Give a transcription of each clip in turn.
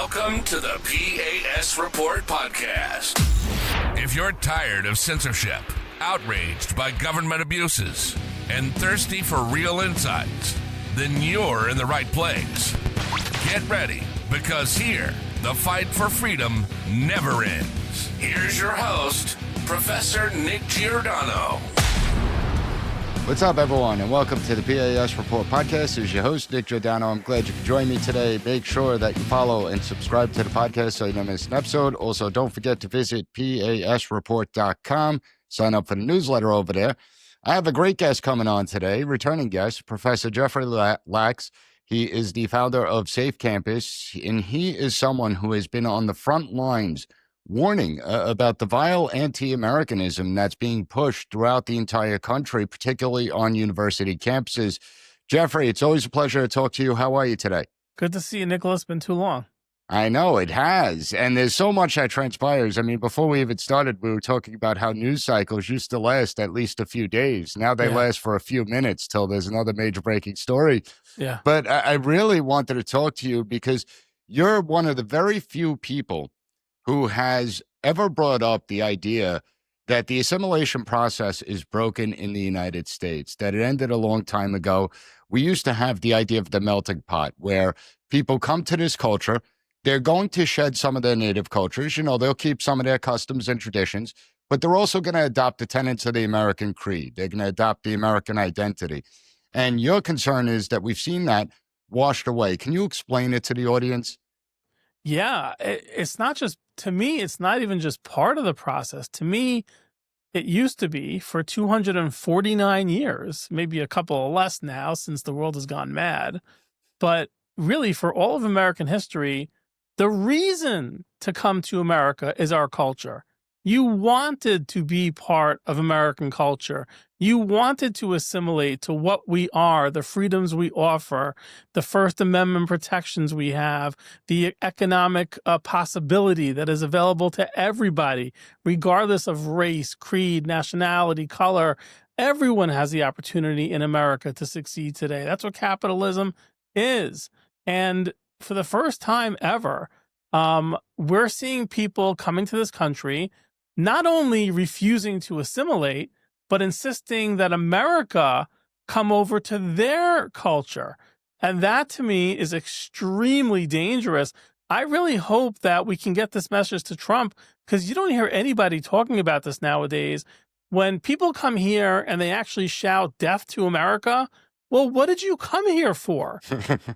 Welcome to the P.A.S. Report podcast. If you're tired of censorship, outraged by government abuses, and thirsty for real insights, then you're in the right place. Get ready, because here, the fight for freedom never ends. Here's your host, Professor Nick Giordano. What's up, everyone, and welcome to the P.A.S. Report podcast. This is your host, Nick Giordano. I'm glad you could join me today. Make sure that you follow and subscribe to the podcast so you don't miss an episode. Also, don't forget to visit PASreport.com. Sign up for the newsletter over there. I have a great guest coming on today, returning guest, Professor Jeffrey Lax. He is the founder of Safe Campus, and he is someone who has been on the front lines warning about the vile anti-Americanism that's being pushed throughout the entire country, particularly on university campuses. Jeffrey, it's always a pleasure to talk to you. How are you today? Good to see you, Nicholas. Been too long. I know it has. And there's so much that transpires. I mean, before we even started, we were talking about how news cycles used to last at least a few days. Now they last for a few minutes till there's another major breaking story. Yeah. But I really wanted to talk to you because you're one of the very few people who has ever brought up the idea that the assimilation process is broken in the United States, that it ended a long time ago. We used to have the idea of the melting pot, where people come to this culture, they're going to shed some of their native cultures, they'll keep some of their customs and traditions, but they're also going to adopt the tenets of the American creed. They're going to adopt the American identity. And your concern is that we've seen that washed away. Can you explain it to the audience? Yeah, it's not just, to me, it's not even just part of the process. To me, it used to be for 249 years, maybe a couple less now since the world has gone mad. But really, for all of American history, the reason to come to America is our culture. You wanted to be part of American culture. You wanted to assimilate to what we are, the freedoms we offer, the First Amendment protections we have, the economic possibility that is available to everybody, regardless of race, creed, nationality, color. Everyone has the opportunity in America to succeed today. That's what capitalism is. And for the first time ever, we're seeing people coming to this country not only refusing to assimilate, but insisting that America come over to their culture. And that, to me, is extremely dangerous. I really hope that we can get this message to Trump, because you don't hear anybody talking about this nowadays. When people come here and they actually shout death to America, well, what did you come here for?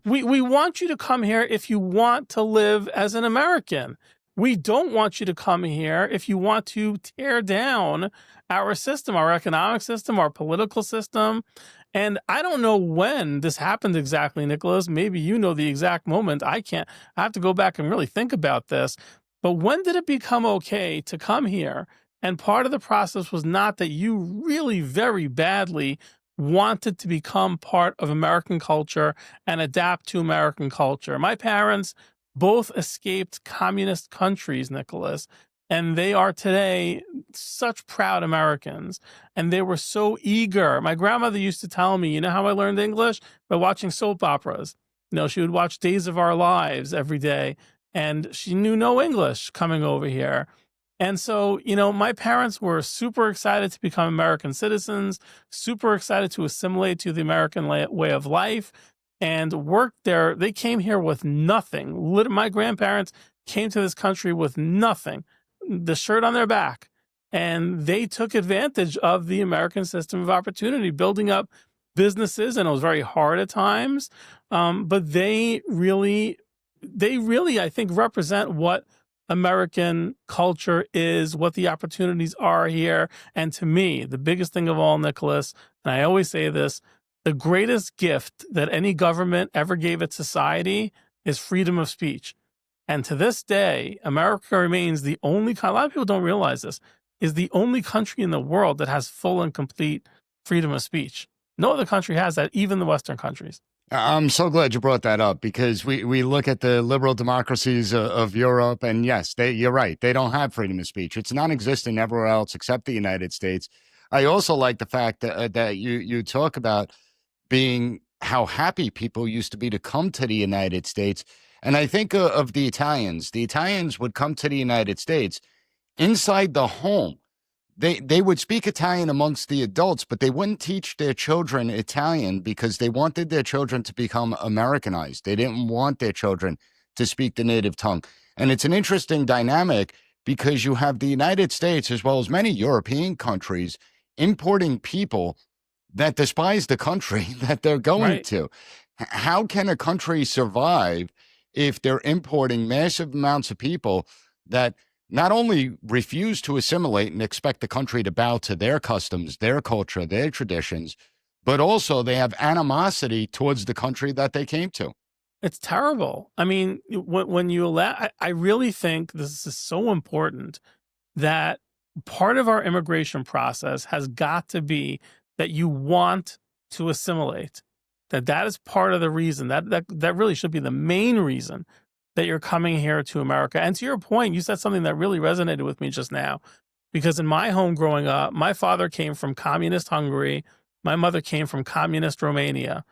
We want you to come here if you want to live as an American. We don't want you to come here if you want to tear down our system, our economic system, our political system. And I don't know when this happened exactly, Nicholas. Maybe you know the exact moment. I can't. I have to go back and really think about this. But when did it become okay to come here? And part of the process was not that you really very badly wanted to become part of American culture and adapt to American culture. My parents both escaped communist countries, Nicholas, and they are today such proud Americans. And they were so eager. My grandmother used to tell me, you know how I learned English? By watching soap operas. She would watch Days of Our Lives every day, and she knew no English coming over here. And so, my parents were super excited to become American citizens, super excited to assimilate to the American way of life, and worked there. They came here with nothing. My grandparents came to this country with nothing, the shirt on their back. And they took advantage of the American system of opportunity, building up businesses, and it was very hard at times. But they really, I think, represent what American culture is, what the opportunities are here. And to me, the biggest thing of all, Nicholas, and I always say this, the greatest gift that any government ever gave its society is freedom of speech. And to this day, America remains the only, a lot of people don't realize this, is the only country in the world that has full and complete freedom of speech. No other country has that, even the Western countries. I'm so glad you brought that up, because we look at the liberal democracies of Europe, and yes, you're right. They don't have freedom of speech. It's non-existent everywhere else except the United States. I also like the fact that you talk about being how happy people used to be to come to the United States. And I think of the Italians. The Italians would come to the United States inside the home. They would speak Italian amongst the adults, but they wouldn't teach their children Italian because they wanted their children to become Americanized. They didn't want their children to speak the native tongue. And it's an interesting dynamic because you have the United States, as well as many European countries, importing people that despise the country that they're going to. How can a country survive if they're importing massive amounts of people that not only refuse to assimilate and expect the country to bow to their customs, their culture, their traditions, but also they have animosity towards the country that they came to? It's terrible. I mean, when you allow, I really think this is so important that part of our immigration process has got to be that you want to assimilate. That is part of the reason. That really should be the main reason that you're coming here to America. And to your point, you said something that really resonated with me just now, because in my home growing up, my father came from communist Hungary. My mother came from communist Romania.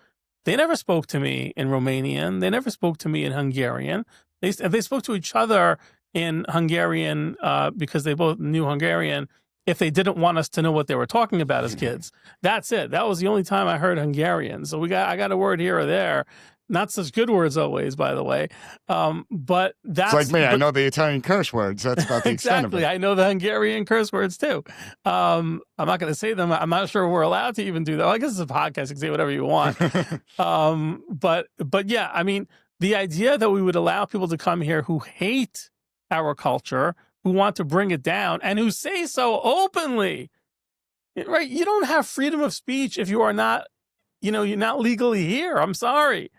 They never spoke to me in Romanian. They never spoke to me in Hungarian. They spoke to each other in Hungarian because they both knew Hungarian if they didn't want us to know what they were talking about as kids. That's it. That was the only time I heard Hungarian. So I got a word here or there. Not such good words always, by the way. But that's it's like me. I know the Italian curse words. That's about the extent of it. Exactly. I know the Hungarian curse words too. I'm not going to say them. I'm not sure we're allowed to even do that. Well, I guess it's a podcast. You can say whatever you want. But yeah, I mean, the idea that we would allow people to come here who hate our culture, who want to bring it down, and who say so openly, right? You don't have freedom of speech if you are not, you're not legally here. I'm sorry.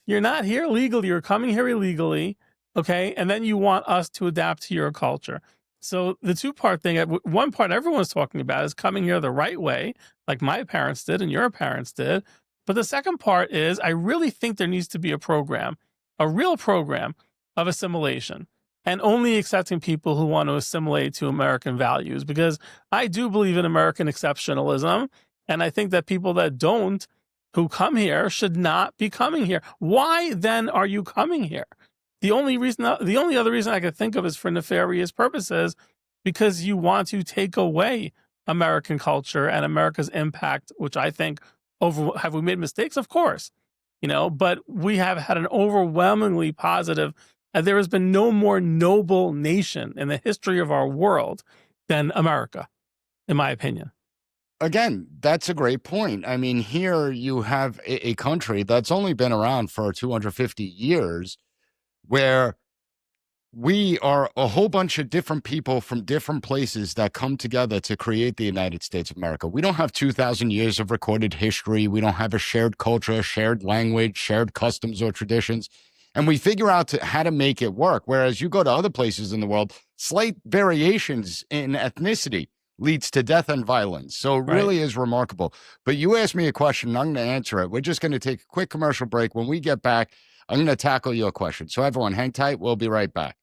You're not here legally. You're coming here illegally, okay? And then you want us to adapt to your culture. So the two-part thing, one part everyone's talking about is coming here the right way, like my parents did and your parents did. But the second part is I really think there needs to be a program, a real program of assimilation, and only accepting people who want to assimilate to American values, because I do believe in American exceptionalism, and I think that people that don't, who come here, should not be coming here. Why then are you coming here? The only other reason I could think of is for nefarious purposes, because you want to take away American culture and America's impact, which I think have we made mistakes? Of course, but we have had an overwhelmingly positive, and there has been no more noble nation in the history of our world than America, in my opinion. Again, that's a great point. I mean, here you have a country that's only been around for 250 years, where we are a whole bunch of different people from different places that come together to create the United States of America. We don't have 2,000 years of recorded history. We don't have a shared culture, shared language, shared customs or traditions. And we figure out how to make it work. Whereas you go to other places in the world, slight variations in ethnicity leads to death and violence. So it really is remarkable. But you asked me a question, and I'm going to answer it. We're just going to take a quick commercial break. When we get back, I'm going to tackle your question. So everyone, hang tight. We'll be right back.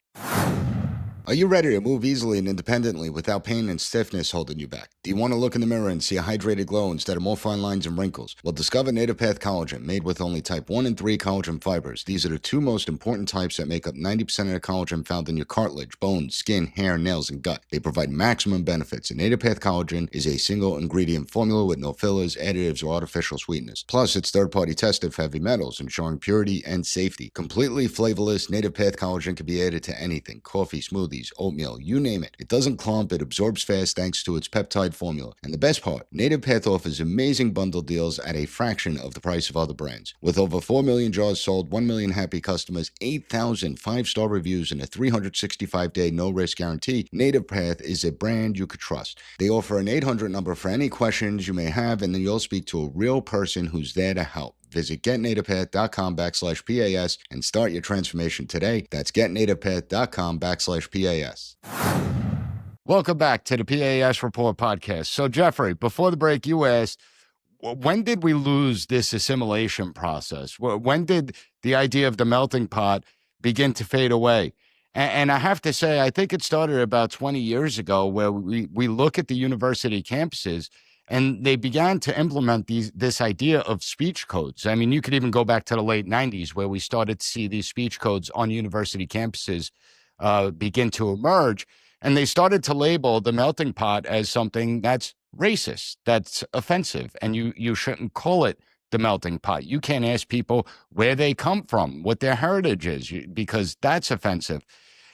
Are you ready to move easily and independently without pain and stiffness holding you back? Do you want to look in the mirror and see a hydrated glow instead of more fine lines and wrinkles? Well, discover Native Path Collagen, made with only type 1 and 3 collagen fibers. These are the two most important types that make up 90% of the collagen found in your cartilage, bones, skin, hair, nails, and gut. They provide maximum benefits. And Native Path Collagen is a single ingredient formula with no fillers, additives, or artificial sweeteners. Plus, it's third-party tested for heavy metals, ensuring purity and safety. Completely flavorless, Native Path Collagen can be added to anything: coffee, smoothies, oatmeal, you name it. It doesn't clump, it absorbs fast thanks to its peptide formula. And the best part, Native Path offers amazing bundle deals at a fraction of the price of other brands. With over 4 million jars sold, 1 million happy customers, 8,000 5-star reviews, and a 365-day no-risk guarantee, Native Path is a brand you could trust. They offer an 800 number for any questions you may have, and then you'll speak to a real person who's there to help. Visit getnativepath.com/PAS and start your transformation today. That's getnativepath.com/PAS. Welcome back to the PAS Report podcast. So, Jeffrey, before the break, you asked, when did we lose this assimilation process? When did the idea of the melting pot begin to fade away? And I have to say, I think it started about 20 years ago, where we look at the university campuses And they began to implement this idea of speech codes. I mean, you could even go back to the late 90s where we started to see these speech codes on university campuses begin to emerge. And they started to label the melting pot as something that's racist, that's offensive, and you shouldn't call it the melting pot. You can't ask people where they come from, what their heritage is, because that's offensive.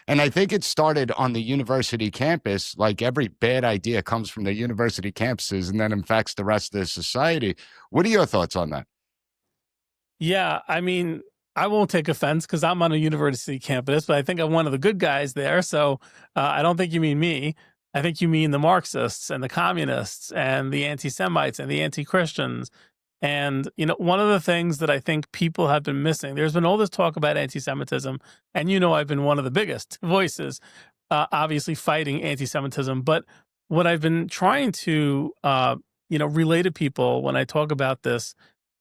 And I think it started on the university campus. Like every bad idea comes from the university campuses and then infects the rest of the society. What are your thoughts on that? Yeah, I mean, I won't take offense because I'm on a university campus, but I think I'm one of the good guys there. So I don't think you mean me. I think you mean the Marxists and the communists and the anti-Semites and the anti-Christians. And, one of the things that I think people have been missing, there's been all this talk about anti-Semitism, and I've been one of the biggest voices, obviously fighting anti-Semitism. But what I've been trying to, relay to people when I talk about this,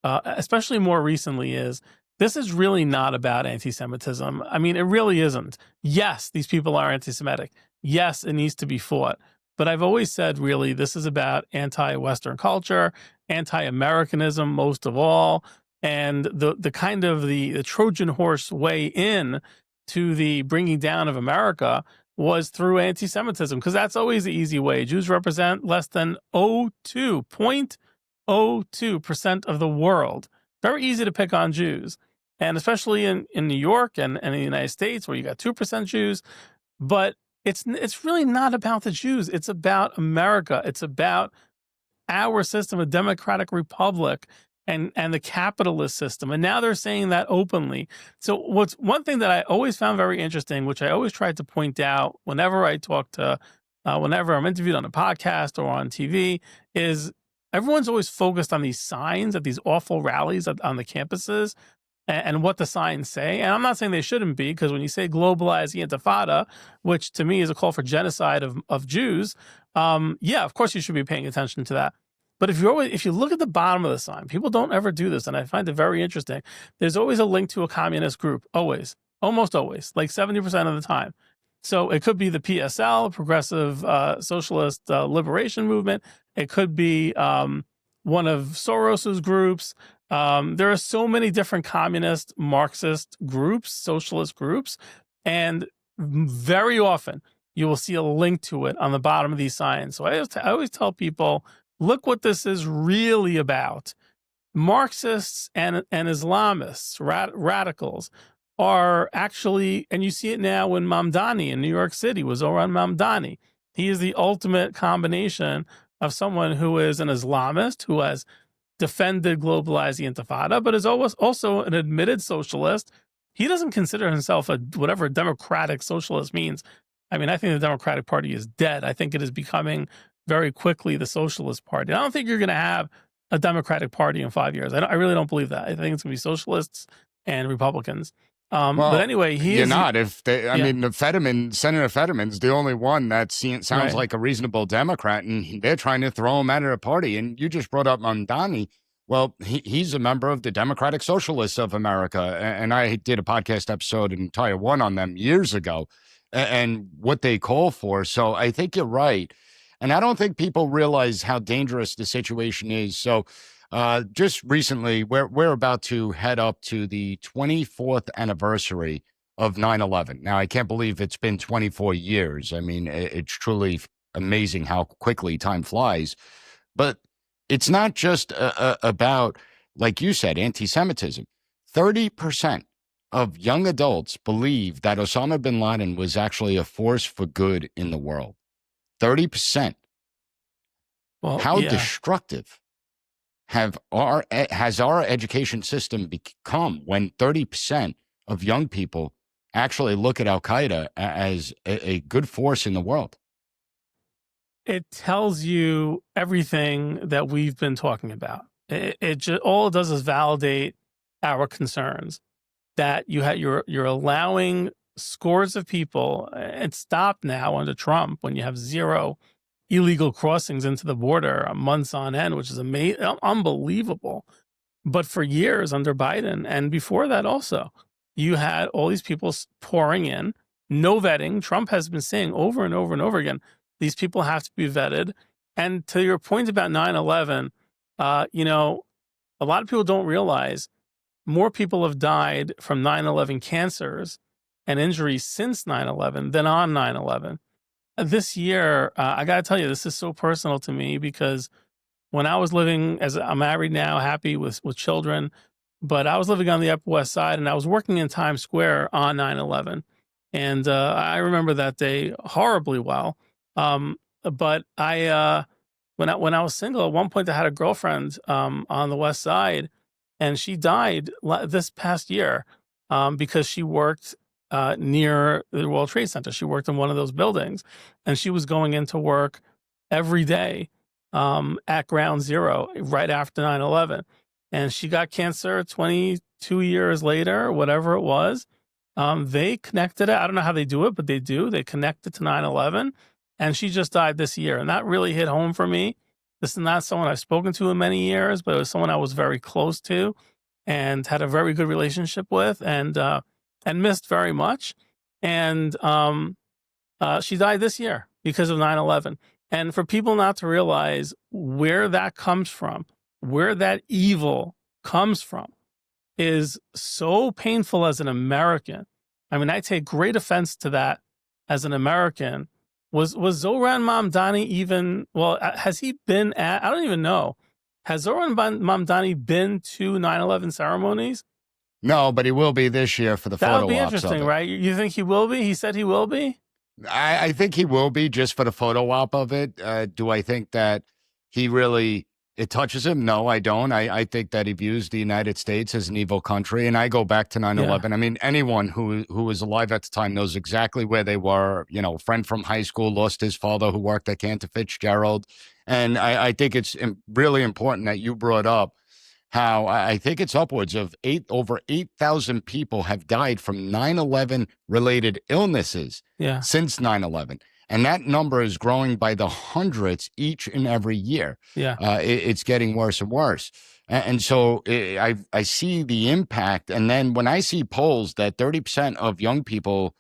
especially more recently, is this is really not about anti-Semitism. I mean, it really isn't. Yes, these people are anti-Semitic. Yes, it needs to be fought. But I've always said, really, this is about anti-Western culture, anti-Americanism most of all, and the kind of the Trojan horse way in to the bringing down of America was through anti-Semitism, because that's always the easy way. Jews represent less than 0.02% of the world. Very easy to pick on Jews, and especially in New York and in the United States where you got 2% Jews. But it's really not about the Jews. It's about America. It's about our system, a democratic republic, and the capitalist system. And now they're saying that openly. So what's one thing that I always found very interesting, which I always tried to point out whenever I talk to, whenever I'm interviewed on a podcast or on TV, is everyone's always focused on these signs at these awful rallies on the campuses and what the signs say. And I'm not saying they shouldn't be, because when you say globalize the Intifada, which to me is a call for genocide of Jews, yeah, of course you should be paying attention to that. But if you look at the bottom of the sign, people don't ever do this, and I find it very interesting. There's always a link to a communist group, always, almost always, like 70% of the time. So it could be the PSL, Progressive Socialist Liberation Movement. It could be one of Soros's groups. There are so many different communist, Marxist groups, socialist groups, and very often you will see a link to it on the bottom of these signs. So I always tell people, look what this is really about. Marxists and Islamists, radicals, are actually, and you see it now when Mamdani in New York City was Zoran Mamdani. He is the ultimate combination of someone who is an Islamist, who has defended globalize the Intifada, but is also an admitted socialist. He doesn't consider himself whatever democratic socialist means. I mean, I think the Democratic Party is dead. I think it is becoming very quickly the Socialist Party. I don't think you're going to have a Democratic Party in 5 years. I really don't believe that. I think it's going to be socialists and Republicans. But anyway, you're not. I mean, Senator Fetterman's the only one that sounds Right. like a reasonable Democrat, and they're trying to throw him out of the party. And you just brought up Mamdani. Well, he's a member of the Democratic Socialists of America, and I did a podcast episode, an entire one on them years ago, and what they call for. So I think you're right. And I don't think people realize how dangerous the situation is. So just recently, we're about to head up to the 24th anniversary of 9/11. Now, I can't believe it's been 24 years. I mean, it's truly amazing how quickly time flies. But it's not just about, like you said, anti-Semitism. 30% of young adults believe that Osama bin Laden was actually a force for good in the world. 30%. Well, How yeah. destructive has our education system become when 30% of young people actually look at Al-Qaeda as a good force in the world? It tells you everything that we've been talking about. All it does is validate our concerns that you're allowing scores of people, and stop now under Trump when you have zero illegal crossings into the border months on end, which is unbelievable. But for years under Biden, and before that also, you had all these people pouring in, no vetting. Trump has been saying over and over and over again, these people have to be vetted. And to your point about 9/11, you know, a lot of people don't realize more people have died from 9/11 cancers and injuries since 9/11 than on 9/11. This year, I got to tell you, this is so personal to me because when I was living, as I'm married now, happy with children, but I was living on the Upper West Side and I was working in Times Square on 9/11. And I remember that day horribly well. But when I was single, at one point I had a girlfriend on the West Side, and she died this past year because she worked near the World Trade Center. She worked in one of those buildings, and she was going into work every day at Ground Zero right after 9/11. And she got cancer 22 years later, whatever it was. They connected it. I don't know how they do it, but they do. They connect it to 9/11. And she just died this year. And that really hit home for me. This is not someone I've spoken to in many years, but it was someone I was very close to and had a very good relationship with and missed very much. And she died this year because of 9/11. And for people not to realize where that comes from, where that evil comes from, is so painful as an American. I mean, I take great offense to that as an American. Was Zohran Mamdani even, well, has he been at, I don't even know. Has Zohran Mamdani been to 9/11 ceremonies? No, but he will be this year for the photo ops. That would be interesting, right? You think he will be? He said he will be? I think he will be just for the photo op of it. Do I think that he really, it touches him? No, I don't. I think that he views the United States as an evil country. And I go back to 9/11. Yeah. I mean, anyone who was alive at the time knows exactly where they were. You know, a friend from high school lost his father who worked at Cantor Fitzgerald. And I think it's really important that you brought up how I think it's upwards of over 8,000 people have died from 9/11 related illnesses since 9/11. And that number is growing by the hundreds each and every year. Yeah. It's getting worse and worse. And so I see the impact. And then when I see polls that 30% of young people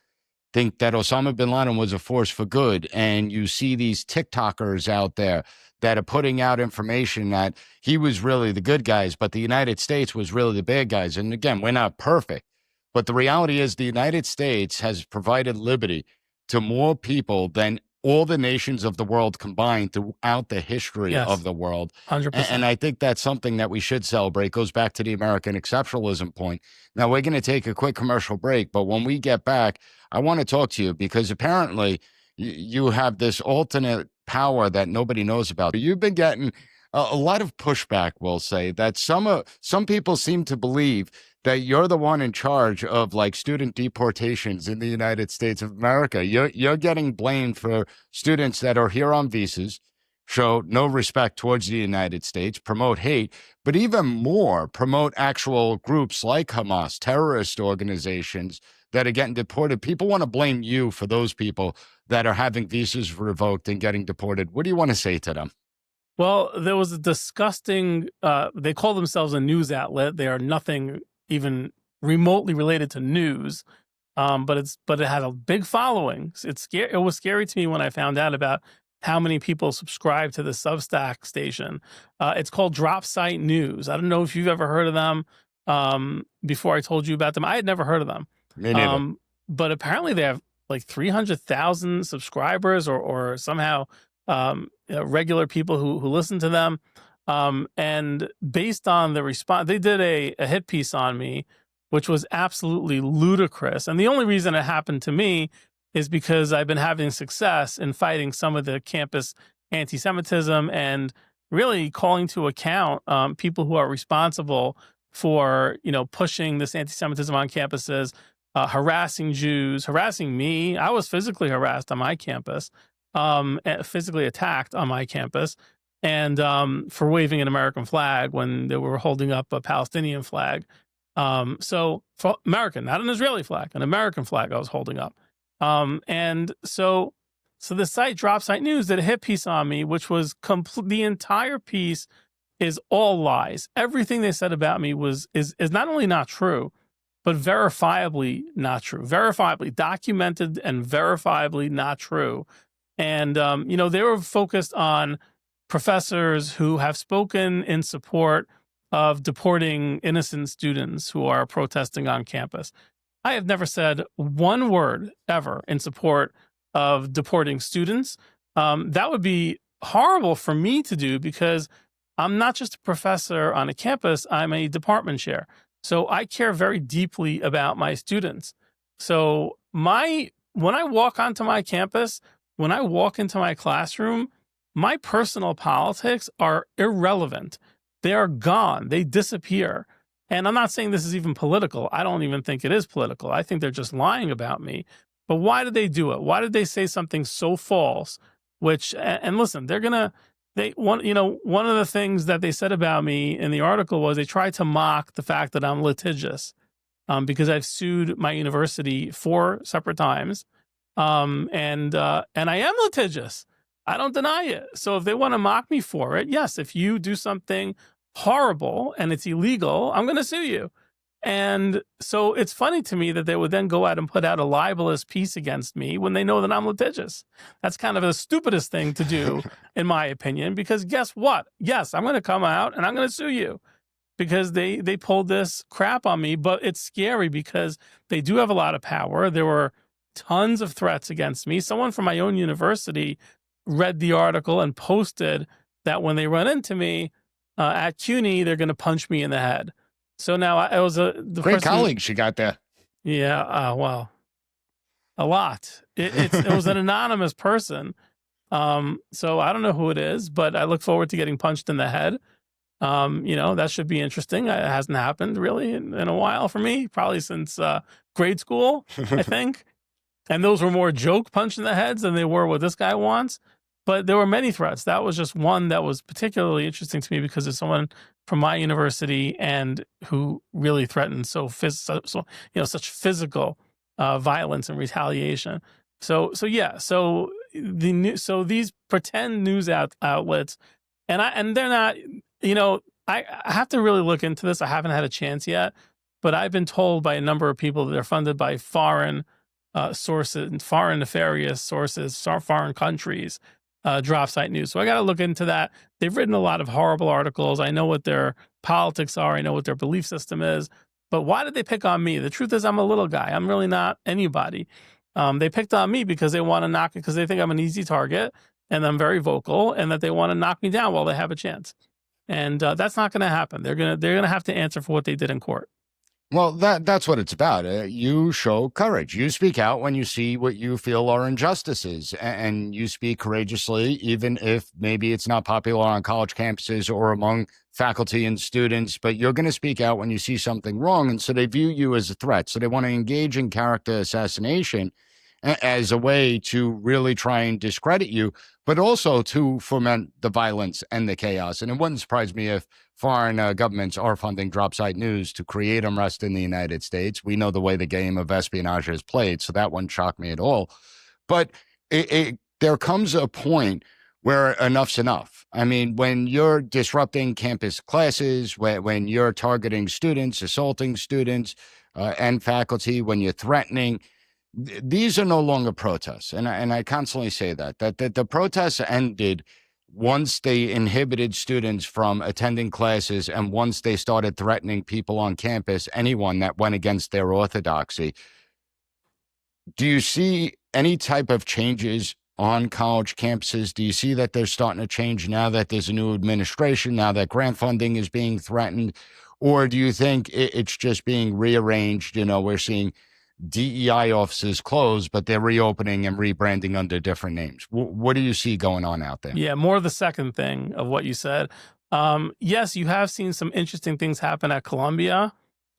think that Osama bin Laden was a force for good, and you see these TikTokers out there that are putting out information that he was really the good guys, but the United States was really the bad guys. And again, we're not perfect, but the reality is the United States has provided liberty to more people than all the nations of the world combined throughout the history of the world. 100%. And I think that's something that we should celebrate. It goes back to the American exceptionalism point. Now, we're going to take a quick commercial break, but when we get back, I want to talk to you because apparently you have this alternate power that nobody knows about. You've been getting a lot of pushback, we'll say, that some people seem to believe that you're the one in charge of like student deportations in the United States of America. You're getting blamed for students that are here on visas, show no respect towards the United States, promote hate, but even more promote actual groups like Hamas, terrorist organizations that are getting deported. People want to blame you for those people that are having visas revoked and getting deported. What do you want to say to them? Well, there was a disgusting, they call themselves a news outlet. They are nothing even remotely related to news, but it had a big following. It was scary to me when I found out about how many people subscribe to the Substack station. It's called Drop Site News. I don't know if you've ever heard of them. Before I told you about them, I had never heard of them. Me neither. But apparently they have like 300,000 subscribers or somehow regular people who listen to them. And based on the response, they did a hit piece on me, which was absolutely ludicrous. And the only reason it happened to me is because I've been having success in fighting some of the campus anti-Semitism and really calling to account people who are responsible for, pushing this anti-Semitism on campuses, harassing Jews, harassing me. I was physically harassed on my campus, physically attacked on my campus, and for waving an American flag when they were holding up a Palestinian flag. So for American, not an Israeli flag, an American flag I was holding up. And so the site Drop Site News did a hit piece on me, which was the entire piece is all lies. Everything they said about me is not only not true, but verifiably not true, verifiably documented and verifiably not true. And, they were focused on professors who have spoken in support of deporting innocent students who are protesting on campus. I have never said one word ever in support of deporting students. That would be horrible for me to do because I'm not just a professor on a campus, I'm a department chair. So I care very deeply about my students. So when I walk onto my campus, when I walk into my classroom, my personal politics are irrelevant. They are gone. They disappear. And I'm not saying this is even political. I don't even think it is political. I think they're just lying about me. But why did they do it? Why did they say something so false? And listen, one of the things that they said about me in the article was they tried to mock the fact that I'm litigious because I've sued my university 4 separate times. And I am litigious. I don't deny it. So if they want to mock me for it, yes, if you do something horrible and it's illegal, I'm going to sue you. And so it's funny to me that they would then go out and put out a libelous piece against me when they know that I'm litigious. That's kind of the stupidest thing to do, in my opinion, because guess what? Yes, I'm going to come out and I'm going to sue you because they pulled this crap on me. But it's scary because they do have a lot of power. There were tons of threats against me. Someone from my own university read the article and posted that when they run into me at CUNY, they're going to punch me in the head. So now it was the great colleagues she got there. Yeah, well, a lot. It was an anonymous person. So I don't know who it is, but I look forward to getting punched in the head. That should be interesting. It hasn't happened really in a while for me, probably since grade school, I think. And those were more joke punch in the heads than they were what this guy wants. But there were many threats. That was just one that was particularly interesting to me because it's someone from my university and who really threatened such physical violence and retaliation. So these pretend news outlets, and they're not. I have to really look into this. I haven't had a chance yet, but I've been told by a number of people that they're funded by foreign sources, foreign nefarious sources, foreign countries. Drop site news. So I got to look into that. They've written a lot of horrible articles. I know what their politics are. I know what their belief system is. But why did they pick on me? The truth is I'm a little guy. I'm really not anybody. They picked on me because they want to knock it because they think I'm an easy target and I'm very vocal and that they want to knock me down while they have a chance. And that's not going to happen. They're gonna have to answer for what they did in court. Well, that's what it's about. You show courage. You speak out when you see what you feel are injustices, and you speak courageously, even if maybe it's not popular on college campuses or among faculty and students, but you're going to speak out when you see something wrong. And so they view you as a threat. So they want to engage in character assassination as a way to really try and discredit you, but also to foment the violence and the chaos. And it wouldn't surprise me if foreign governments are funding drop site news to create unrest in the United States. We know the way the game of espionage is played, so that wouldn't shock me at all. But there comes a point where enough's enough. I mean, when you're disrupting campus classes, when you're targeting students, assaulting students and faculty, when you're threatening, these are no longer protests. And I constantly say that the protests ended once they inhibited students from attending classes and once they started threatening people on campus, anyone that went against their orthodoxy. Do you see any type of changes on college campuses? Do you see that they're starting to change now that there's a new administration, now that grant funding is being threatened? Or do you think it's just being rearranged? We're seeing DEI offices closed, but they're reopening and rebranding under different names. What do you see going on out there? Yeah, more the second thing of what you said. Yes, you have seen some interesting things happen at Columbia.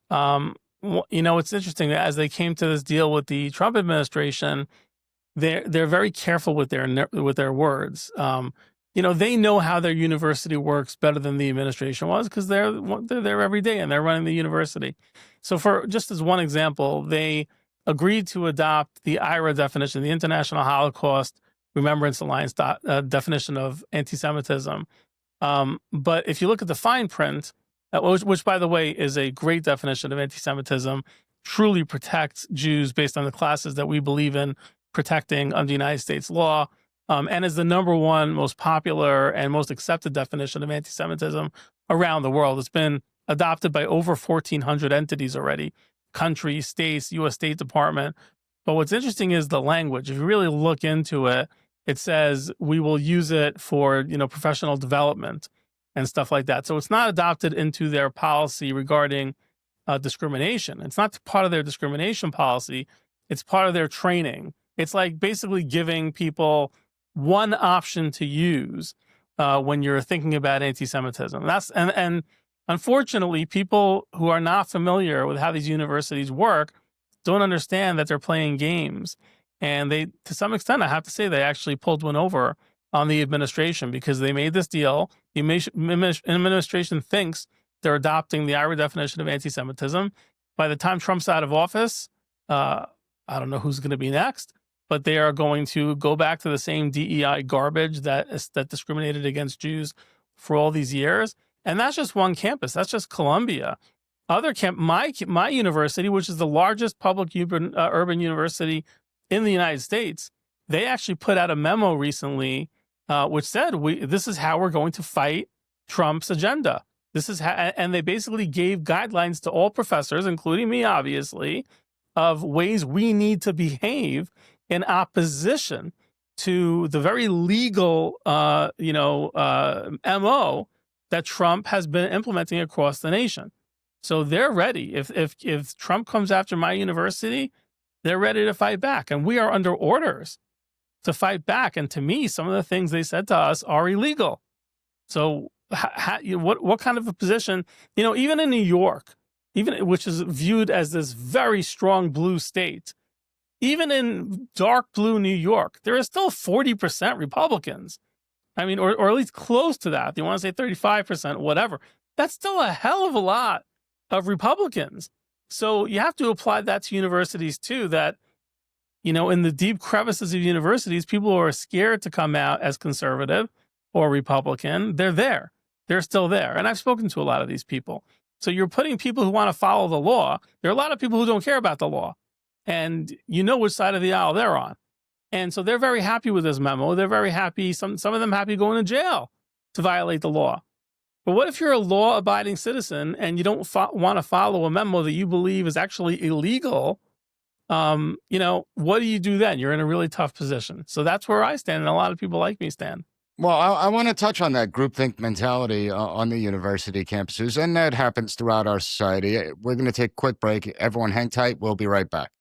It's interesting that as they came to this deal with the Trump administration, they're very careful with their words. They know how their university works better than the administration was because they're there every day and they're running the university. So for just as one example, they agreed to adopt the IRA definition, the International Holocaust Remembrance Alliance definition of anti-Semitism. But if you look at the fine print, which by the way is a great definition of anti-Semitism, truly protects Jews based on the classes that we believe in protecting under United States law. and is the number one most popular and most accepted definition of anti-Semitism around the world. It's been adopted by over 1,400 entities already, countries, states, U.S. State Department. But what's interesting is the language. If you really look into it, it says we will use it for, professional development and stuff like that. So it's not adopted into their policy regarding discrimination. It's not part of their discrimination policy. It's part of their training. It's like basically giving people one option to use when you're thinking about anti-Semitism. And unfortunately, people who are not familiar with how these universities work don't understand that they're playing games. And they, to some extent, I have to say, they actually pulled one over on the administration because they made this deal. The administration thinks they're adopting the IRA definition of anti-Semitism. By the time Trump's out of office, I don't know who's going to be next, but they are going to go back to the same DEI garbage that discriminated against Jews for all these years. And that's just one campus. That's just Columbia. My university, which is the largest public urban university in the United States, they actually put out a memo recently which said this is how we're going to fight Trump's agenda. And they basically gave guidelines to all professors, including me, obviously, of ways we need to behave in opposition to the very legal, MO that Trump has been implementing across the nation. So they're ready. If Trump comes after my university, they're ready to fight back. And we are under orders to fight back. And to me, some of the things they said to us are illegal. So what kind of a position, even in New York, which is viewed as this very strong blue state, even in dark blue New York, there is still 40% Republicans. I mean, or at least close to that. You want to say 35%, whatever. That's still a hell of a lot of Republicans. So you have to apply that to universities too, that, in the deep crevices of universities, people who are scared to come out as conservative or Republican, they're there. They're still there. And I've spoken to a lot of these people. So you're putting people who want to follow the law. There are a lot of people who don't care about the law. And you know which side of the aisle they're on. And so they're very happy with this memo. They're very happy. Some of them happy going to jail to violate the law. But what if you're a law-abiding citizen and you don't want to follow a memo that you believe is actually illegal? What do you do then? You're in a really tough position. So that's where I stand, and a lot of people like me stand. Well, I want to touch on that groupthink mentality on the university campuses, and that happens throughout our society. We're going to take a quick break. Everyone hang tight. We'll be right back.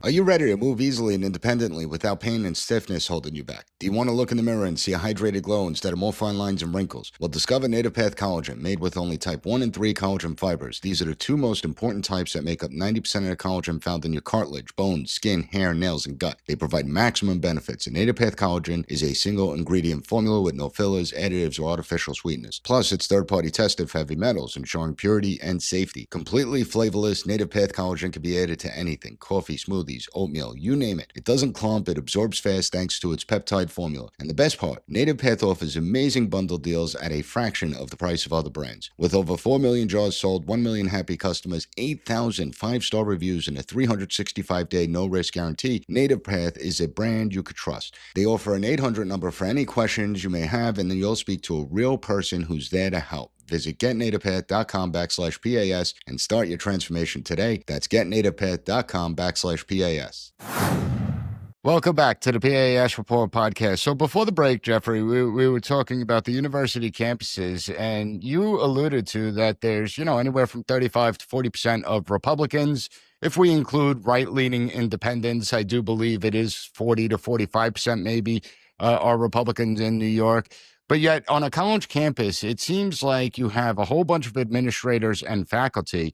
Are you ready to move easily and independently without pain and stiffness holding you back? Do you want to look in the mirror and see a hydrated glow instead of more fine lines and wrinkles? Well, discover Native Path Collagen, made with only type 1 and 3 collagen fibers. These are the two most important types that make up 90% of the collagen found in your cartilage, bones, skin, hair, nails, and gut. They provide maximum benefits. And Native Path Collagen is a single ingredient formula with no fillers, additives, or artificial sweeteners. Plus, it's third-party tested for heavy metals, ensuring purity and safety. Completely flavorless, Native Path Collagen can be added to anything: coffee, smoothies, oatmeal, you name it. It doesn't clump, it absorbs fast thanks to its peptide formula. And the best part, Native Path offers amazing bundle deals at a fraction of the price of other brands. With over 4 million jars sold, 1 million happy customers, 8,000 5-star reviews, and a 365-day no-risk guarantee, Native Path is a brand you could trust. They offer an 800 number for any questions you may have, and then you'll speak to a real person who's there to help. Visit getnativepath.com/PAS and start your transformation today. That's getnativepath.com/PAS. Welcome back to the PAS Report podcast. So before the break, Jeffrey, we were talking about the university campuses, and you alluded to that there's, anywhere from 35 to 40% of Republicans. If we include right-leaning independents, I do believe it is 40 to 45% maybe are Republicans in New York. But yet on a college campus, it seems like you have a whole bunch of administrators and faculty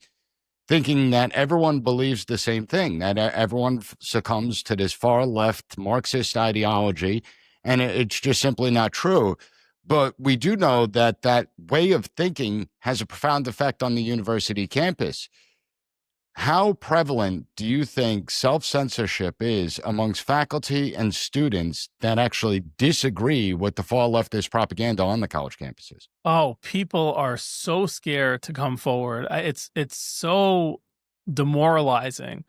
thinking that everyone believes the same thing, that everyone succumbs to this far left Marxist ideology, and it's just simply not true. But we do know that that way of thinking has a profound effect on the university campus. How prevalent do you think self-censorship is amongst faculty and students that actually disagree with the far leftist propaganda on the college campuses? Oh, people are so scared to come forward. It's so demoralizing.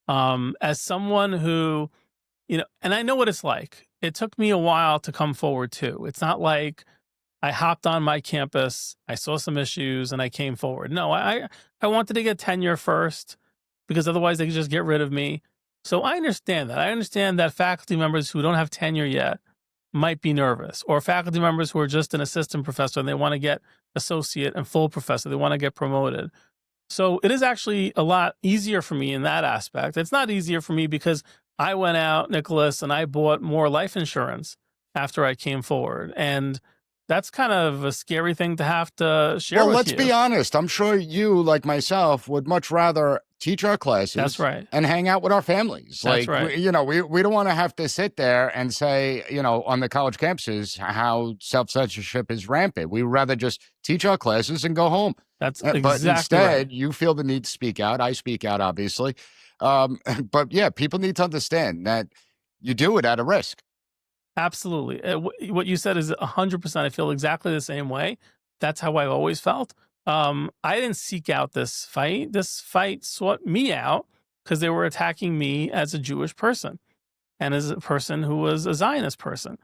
As someone who, and I know what it's like. it took me a while to come forward too. It's not like I hopped on my campus, I saw some issues, and I came forward. No, I wanted to get tenure first because otherwise they could just get rid of me. So I understand that. I understand that faculty members who don't have tenure yet might be nervous, or faculty members who are just an assistant professor and they want to get associate and full professor. They want to get promoted. So it is actually a lot easier for me in that aspect. It's not easier for me because I went out, Nicholas, and I bought more life insurance after I came forward. And that's kind of a scary thing to have to share with you. Well, let's be honest. I'm sure you, like myself, would much rather teach our classes. That's right. And hang out with our families. That's right. We don't want to have to sit there and say, on the college campuses, how self-censorship is rampant. We'd rather just teach our classes and go home. That's But exactly instead, right. you feel the need to speak out. I speak out, obviously. But yeah, people need to understand that you do it at a risk. Absolutely. What you said is 100%. I feel exactly the same way. That's how I've always felt. I didn't seek out this fight. This fight sought me out because they were attacking me as a Jewish person and as a person who was a Zionist person.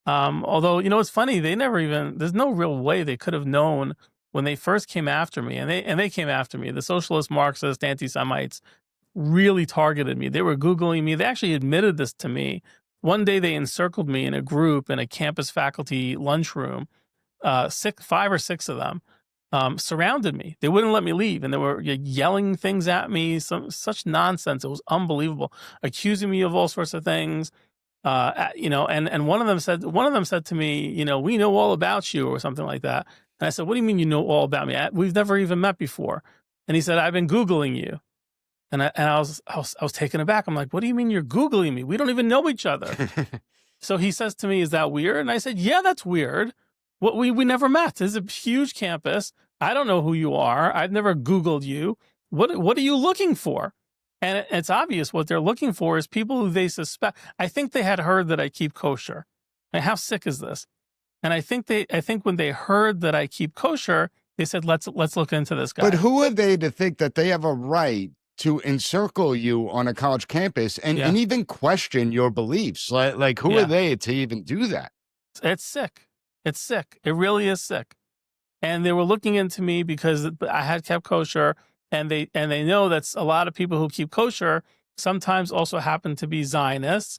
Although, it's funny, there's no real way they could have known when they first came after me, and they came after me. The socialist, Marxist, anti-Semites really targeted me. They were Googling me. They actually admitted this to me. One day they encircled me in a group in a campus faculty lunchroom. 5 or 6 of them surrounded me. They wouldn't let me leave, and they were yelling things at me, such nonsense. It was unbelievable, accusing me of all sorts of things. And one of them said to me, we know all about you, or something like that. And I said, what do you mean you know all about me? We've never even met before. And he said, I've been Googling you. And I was taken aback. I'm like, what do you mean you're Googling me? We don't even know each other. So he says to me, is that weird? And I said, yeah, that's weird. We never met. This is a huge campus. I don't know who you are. I've never Googled you. What are you looking for? And it's obvious what they're looking for is people who they suspect. I think they had heard that I keep kosher. And how sick is this? And I think when they heard that I keep kosher, they said, let's look into this guy. But who are they to think that they have a right to encircle you on a college campus and even question your beliefs? Like who are they to even do that? It's sick. It's sick. It really is sick. And they were looking into me because I had kept kosher, and they know that a lot of people who keep kosher sometimes also happen to be Zionists.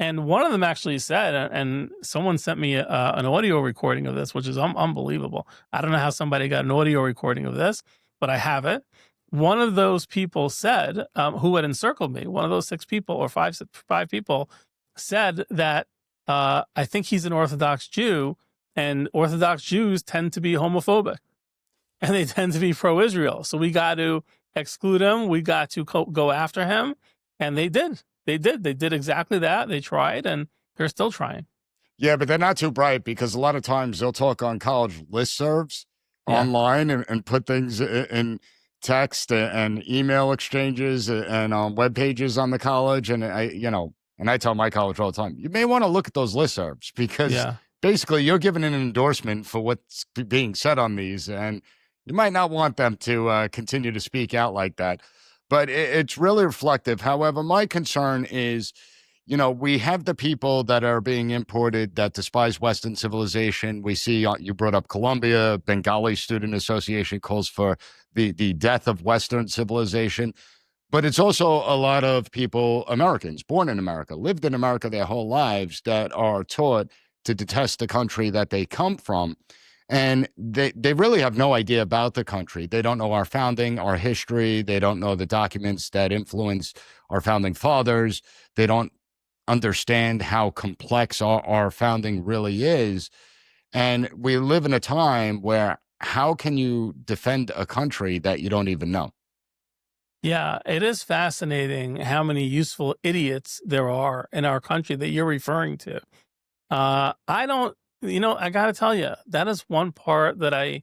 And one of them actually said, and someone sent me an audio recording of this, which is unbelievable. I don't know how somebody got an audio recording of this, but I have it. One of those people said, who had encircled me, one of those 6 people or five people said that I think he's an Orthodox Jew, and Orthodox Jews tend to be homophobic, and they tend to be pro-Israel. So we got to exclude him. We got to go after him, and they did. They did exactly that. They tried, and they're still trying. Yeah, but they're not too bright, because a lot of times they'll talk on college listservs online and put things in text and email exchanges and on web pages on the college. And I tell my college all the time, you may want to look at those listservs, because basically you're giving an endorsement for what's being said on these, and you might not want them to continue to speak out like that. But it's really reflective. However, my concern is, we have the people that are being imported that despise Western civilization. We see, you brought up Colombia, Bengali Student Association calls for the death of Western civilization. But it's also a lot of people, Americans, born in America, lived in America their whole lives, that are taught to detest the country that they come from. And they really have no idea about the country. They don't know our founding, our history. They don't know the documents that influence our founding fathers. They don't understand how complex our founding really is. And we live in a time where, how can you defend a country that you don't even know? Yeah, it is fascinating how many useful idiots there are in our country that you're referring to. I got to tell you, that is one part that I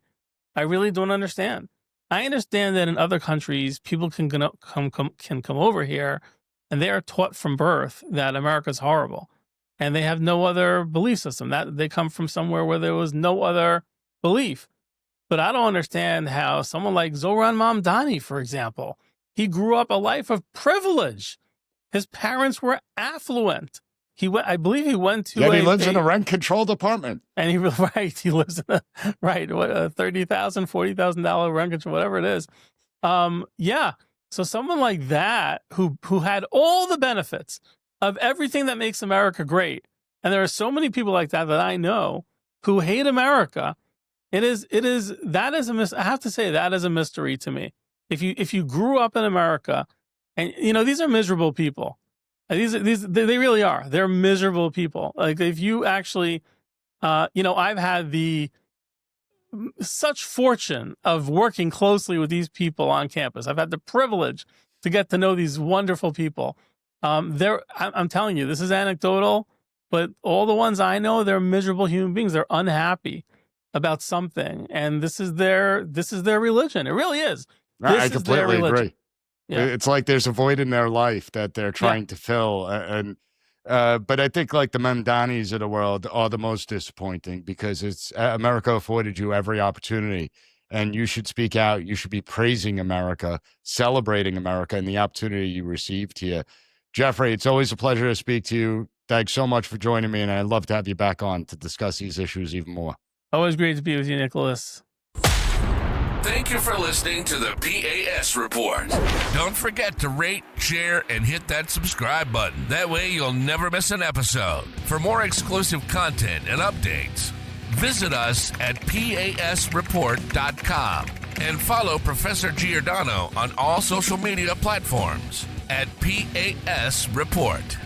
really don't understand. I understand that in other countries, people can come over here, and they are taught from birth that America's horrible, and they have no other belief system. That they come from somewhere where there was no other belief. But I don't understand how someone like Zoran Mamdani, for example, he grew up a life of privilege. His parents were affluent. I believe he went to. Yeah, he lives in a rent-controlled apartment, and he lives in a $30,000, $40,000 rent control, whatever it is. Yeah. So someone like that who had all the benefits of everything that makes America great, and there are so many people like that I know who hate America. I have to say that is a mystery to me. If you grew up in America, and these are miserable people. They really are. They're miserable people. Like if you actually, I've had the such fortune of working closely with these people on campus. I've had the privilege to get to know these wonderful people. I'm telling you, this is anecdotal, but all the ones I know, they're miserable human beings. They're unhappy about something, and this is their religion. It really is. I completely agree. Yeah. It's like there's a void in their life that they're trying to fill, but I think like the Mamdanis of the world are the most disappointing because it's America afforded you every opportunity, and you should speak out. You should be praising America, celebrating America, and the opportunity you received here. Jeffrey, it's always a pleasure to speak to you. Thanks so much for joining me, and I'd love to have you back on to discuss these issues even more. Always great to be with you, Nicholas. Thank you for listening to the P.A.S. Report. Don't forget to rate, share, and hit that subscribe button. That way you'll never miss an episode. For more exclusive content and updates, visit us at PASreport.com and follow Professor Giordano on all social media platforms at P.A.S. Report.